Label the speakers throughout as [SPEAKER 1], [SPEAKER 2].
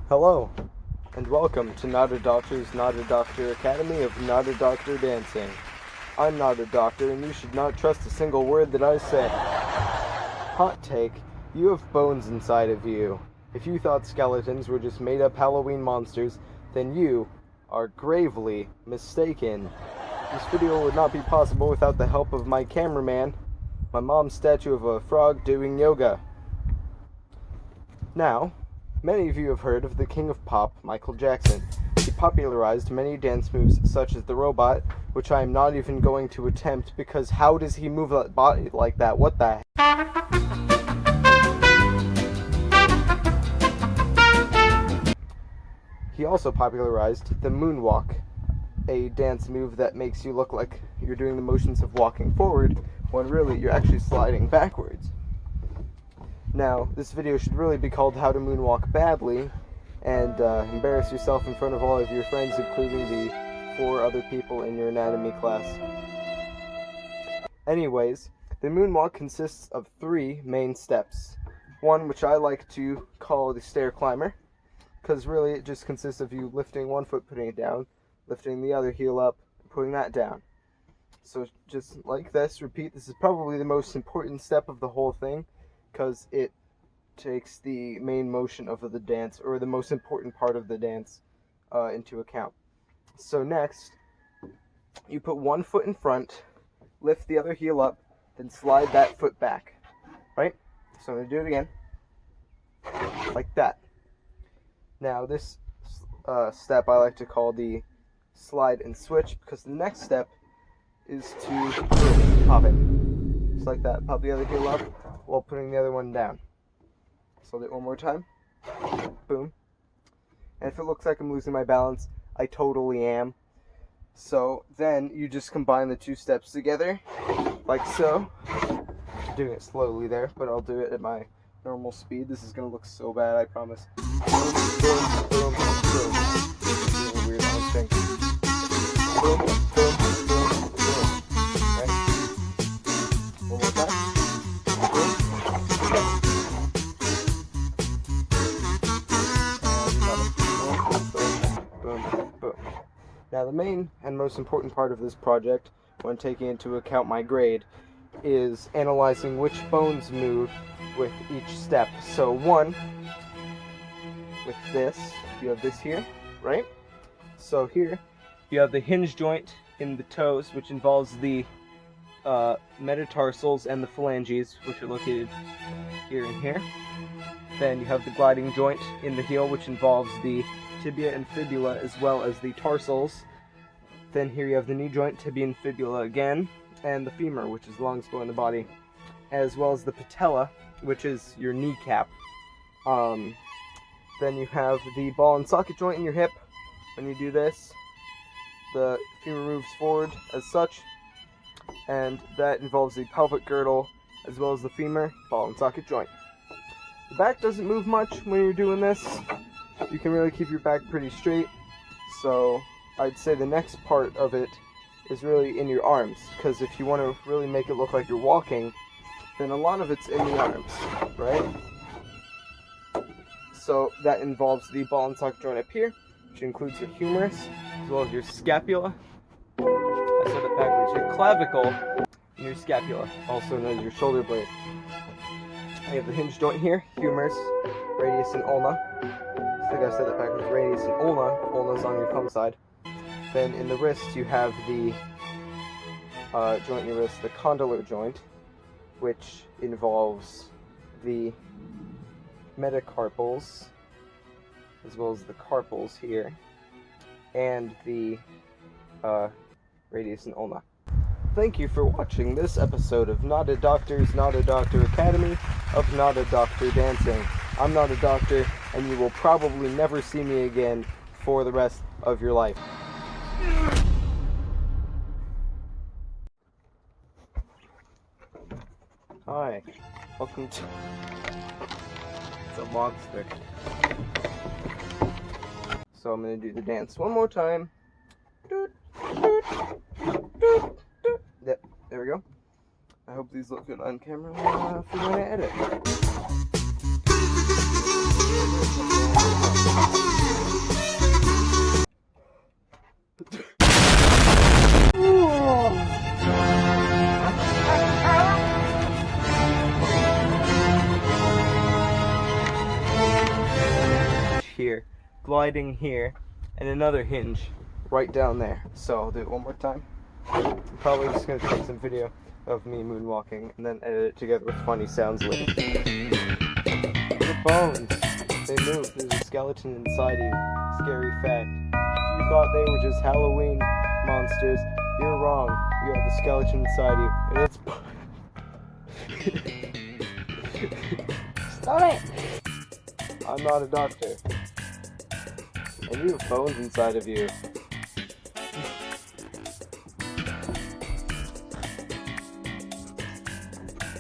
[SPEAKER 1] Hello, and welcome to Not a Doctor's Not a Doctor Academy of Not a Doctor Dancing. I'm not a doctor, and you should not trust a single word that I say. Hot take, you have bones inside of you. If you thought skeletons were just made-up Halloween monsters, then you are gravely mistaken. This video would not be possible without the help of my cameraman, my mom's statue of a frog doing yoga. Now, many of you have heard of the King of Pop, Michael Jackson. He popularized many dance moves such as the robot, which I am not even going to attempt because how does he move that body like that? What the heck? He also popularized the Moonwalk, a dance move that makes you look like you're doing the motions of walking forward when really you're actually sliding backwards. Now, this video should really be called How to Moonwalk Badly, and embarrass yourself in front of all of your friends, including the 4 other people in your anatomy class. Anyways, the moonwalk consists of 3 main steps. One, which I like to call the stair climber, because really it just consists of you lifting one foot, putting it down, lifting the other heel up, putting that down. So just like this, repeat. This is probably the most important step of the whole thing, because it takes the main motion of the dance, or the most important part of the dance, into account. So next, you put one foot in front, lift the other heel up, then slide that foot back, right? So I'm going to do it again, like that. Now this step I like to call the slide and switch, because the next step is to pop it, just like that. Pop the other heel up while putting the other one down. So I'll do it one more time. Boom. And if it looks like I'm losing my balance, I totally am. So then you just combine the 2 steps together, like so. I'm doing it slowly there, but I'll do it at my normal speed. This is going to look so bad, I promise. Boom, boom, boom, boom. This is a weird thing. Boom, boom, boom, boom. Right? One more time. Now the main and most important part of this project, when taking into account my grade, is analyzing which bones move with each step. So one, with this, you have this here, right? So here, you have the hinge joint in the toes, which involves the metatarsals and the phalanges, which are located here and here. Then you have the gliding joint in the heel, which involves the tibia and fibula as well as the tarsals. Then here you have the knee joint, tibia and fibula again, and the femur, which is the longest bone in the body, as well as the patella, which is your kneecap. Then you have the ball and socket joint in your hip. When you do this, the femur moves forward as such, and that involves the pelvic girdle as well as the femur, ball and socket joint. The back doesn't move much when you're doing this. You can really keep your back pretty straight, so I'd say the next part of it is really in your arms, because if you want to really make it look like you're walking, then a lot of it's in the arms, right? So that involves the ball and socket joint up here, which includes your humerus, as well as your scapula. I said that backwards. Your clavicle and your scapula, also known as your shoulder blade. I have the hinge joint here, humerus, radius, and ulna. I think I said that backwards. Radius and ulna. Ulna's on your thumb side. Then in the wrist you have the joint in your wrist, the condylar joint, which involves the metacarpals, as well as the carpals here, and the radius and ulna. Thank you for watching this episode of Not a Doctor's Not a Doctor Academy of Not a Doctor Dancing. I'm not a doctor, and you will probably never see me again for the rest of your life. Hi, welcome to... It's a log stick. So I'm going to do the dance one more time. Doot, doot, doot, doot. Yep, there we go. I hope these look good on camera for when I edit. gliding here, and another hinge right down there. So I'll do it one more time. I'm probably just going to take some video of me moonwalking and then edit it together with funny sounds later. Your bones, they move. There's a skeleton inside you. Scary fact. If you thought they were just Halloween monsters, you're wrong. You have the skeleton inside you, and it's... Stop it! I'm not a doctor. And you have bones inside of you.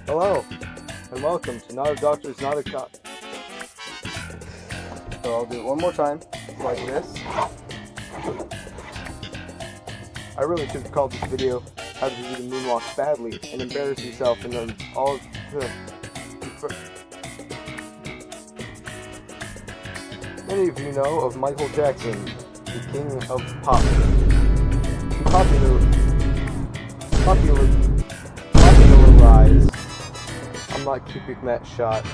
[SPEAKER 1] Hello, and welcome to Not a Doctor's Not a Cop. So I'll do it one more time, like this. I really should have called this video How to Do the Moonwalk Badly and Embarrass Yourself and then all Many of you know of Michael Jackson, the king of pop. He popularized. I'm not keeping that shot.